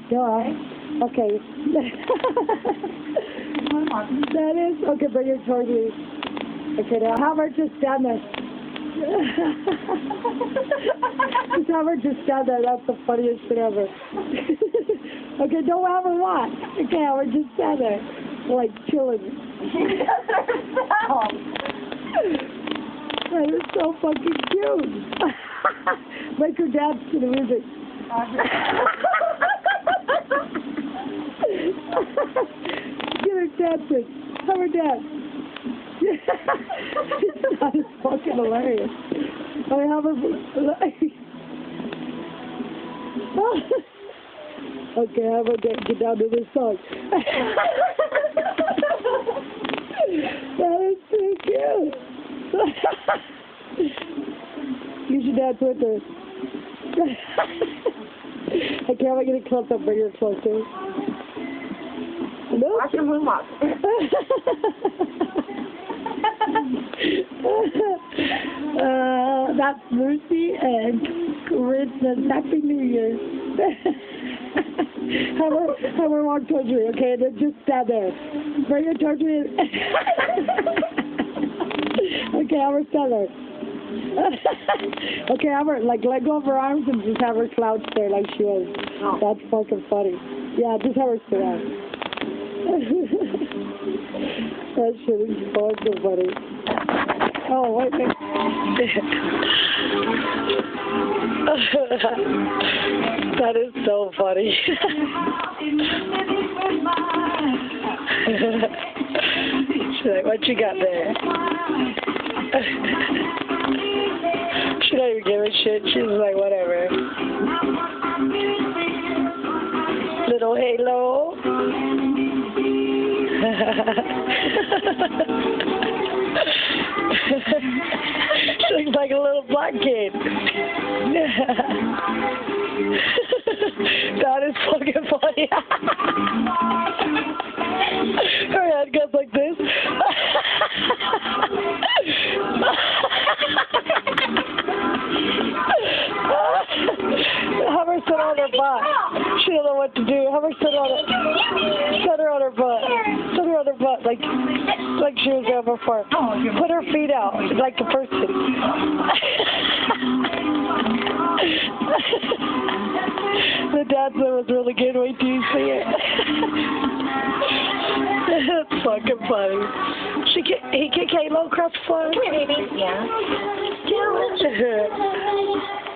Yeah. Okay. That is okay. Bring it toward you. Okay, now have her just stand there. Just have her just stand there. That's the funniest thing ever. Okay, don't have her watch. Okay, have her just stand there, like chilling. That is so fucking cute. Make her dance to the music. Get her dancing. Have her dance. That is fucking hilarious. I have her. Okay, have her get down to this song. That is too cute. You should dance with her. I can't wait to get close up, bring her closer. Nope. Watch your moonwalk. That's Lucy and Christmas. Happy New Year. have her walk towards me, okay? And then just stand there. Bring her towards me. Okay, have her stand there. Okay, have her, like, let go of her arms and just have her slouch there like she was. Oh. That's fucking funny. Yeah, just have her sit down. That shit is fucking funny. Oh, wait, wait. That is so funny. She's like, what you got there? She don't even give a shit. She's like, whatever. Little halo. She looks like a little black kid. That is fucking funny. Her head goes like this. Have her sit on her butt. She don't know what to do. Have her sit on it. Sit her on her butt. Sit her on her butt like she was there before. Put her feet out like a person. The dancing was really good. Wait till you see it. It's fucking funny. He kick Halo across the floor. Come here, baby. Yeah. Yeah.